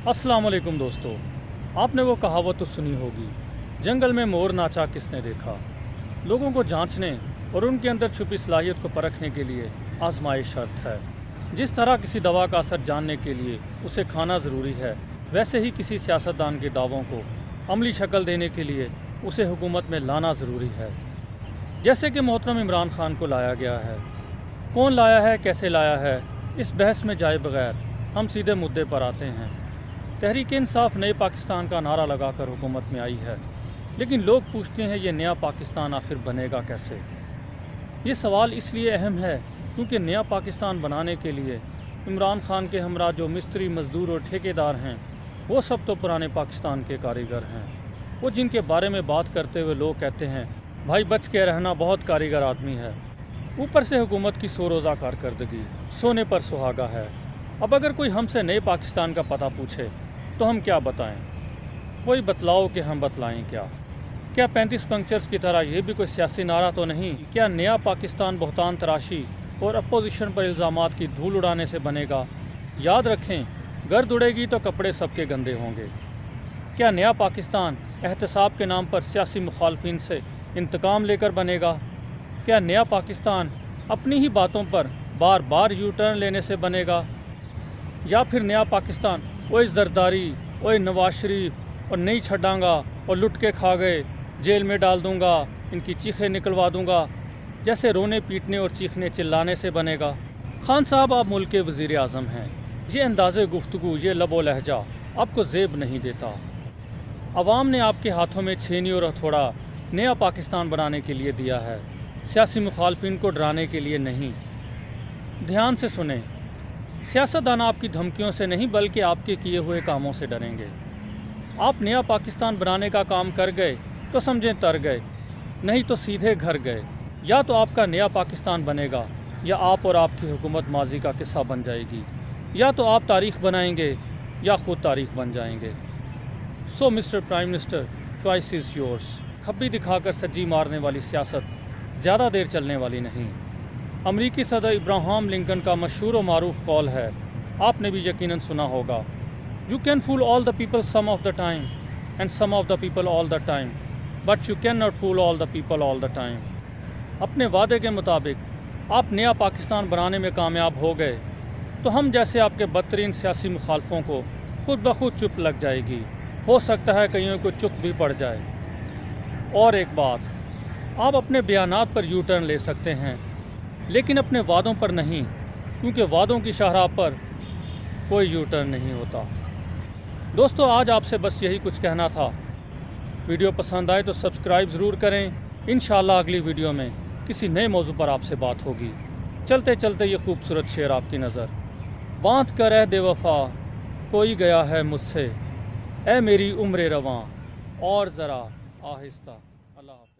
अस्सलाम वालेकुम दोस्तों, आपने वो कहावत तो सुनी होगी, जंगल में मोर नाचा किसने देखा। लोगों को जांचने और उनके अंदर छुपी सलाहियत को परखने के लिए आजमाइश शर्त है। जिस तरह किसी दवा का असर जानने के लिए उसे खाना ज़रूरी है, वैसे ही किसी सियासतदान के दावों को अमली शक्ल देने के लिए उसे हुकूमत में लाना ज़रूरी है। जैसे कि मोहतरम इमरान खान को लाया गया है। कौन लाया है, कैसे लाया है, इस बहस में जाए बगैर हम सीधे मुद्दे पर आते हैं। तहरीक इंसाफ नए पाकिस्तान का नारा लगाकर हुकूमत में आई है, लेकिन लोग पूछते हैं ये नया पाकिस्तान आखिर बनेगा कैसे। ये सवाल इसलिए अहम है क्योंकि नया पाकिस्तान बनाने के लिए इमरान खान के हमरा जो मिस्त्री, मज़दूर और ठेकेदार हैं, वो सब तो पुराने पाकिस्तान के कारीगर हैं। वो जिनके बारे में बात करते हुए लोग कहते हैं भाई बच के रहना, बहुत कारीगर आदमी है। ऊपर से हुकूमत की सौ रोज़ा कारकर्दगी, सोने पर सुहागा है। अब अगर कोई हमसे नए पाकिस्तान का पता पूछे तो हम क्या बताएं? वही बतलाओ कि हम बतलाएं क्या। क्या 35 पंक्चर्स की तरह ये भी कोई सियासी नारा तो नहीं? क्या नया पाकिस्तान बहुतान तराशी और अपोजिशन पर इल्ज़ामात की धूल उड़ाने से बनेगा? याद रखें, गर्द उड़ेगी तो कपड़े सबके गंदे होंगे। क्या नया पाकिस्तान एहतसाब के नाम पर सियासी मुखालफिन से इंतकाम लेकर बनेगा? क्या नया पाकिस्तान अपनी ही बातों पर बार बार यू टर्न लेने से बनेगा? या फिर नया पाकिस्तान ओए जरदारी, ओए नवाज शरीफ और नहीं छड़ांगा और लुट के खा गए, जेल में डाल दूंगा, इनकी चीखें निकलवा दूंगा, जैसे रोने पीटने और चीखने चिल्लाने से बनेगा? खान साहब, आप मुल्क के वज़ीर आज़म हैं। ये अंदाज़े गुफ्तगू, ये लबो लहजा आपको ज़ेब नहीं देता। अवाम ने आपके हाथों में छेनी और हथौड़ा नया पाकिस्तान बनाने के लिए दिया है, सियासी मुखालफिन को डराने के लिए नहीं। ध्यान से सुने, सियासतदान आपकी धमकियों से नहीं बल्कि आपके किए हुए कामों से डरेंगे। आप नया पाकिस्तान बनाने का काम कर गए तो समझें तर गए, नहीं तो सीधे घर गए। या तो आपका नया पाकिस्तान बनेगा या आप और आपकी हुकूमत माजी का किस्सा बन जाएगी। या तो आप तारीख़ बनाएंगे या ख़ुद तारीख़ बन जाएंगे। So mister prime minister, choice is yours. खब्बी दिखाकर सज्जी मारने वाली सियासत ज़्यादा देर चलने वाली नहीं। अमरीकी सदर इब्राहम लिंकन का मशहूर और मारूफ कॉल है, आपने भी यकीनन सुना होगा, you can fool all the people some of the time and some of the people all the time, but you can not fool all the people all the time. अपने वादे के मुताबिक आप नया पाकिस्तान बनाने में कामयाब हो गए तो हम जैसे आपके बदतरीन सियासी मुखालफों को खुद ब खुद चुप लग जाएगी। हो सकता है कईयों को चुप भी पड़ जाए। और एक बात, आप अपने बयानात पर यू टर्न ले सकते हैं, लेकिन अपने वादों पर नहीं, क्योंकि वादों की शाहराह पर कोई यू टर्न नहीं होता। दोस्तों, आज आपसे बस यही कुछ कहना था। वीडियो पसंद आए तो सब्सक्राइब ज़रूर करें। इंशाअल्लाह अगली वीडियो में किसी नए मौजू पर आपसे बात होगी। चलते चलते ये खूबसूरत शेर आपकी नज़र। बांध कर है बेवफा कोई गया है मुझसे, ए मेरी उम्र रवां और ज़रा आहिस्ता। अल्लाह हाफ़िज़।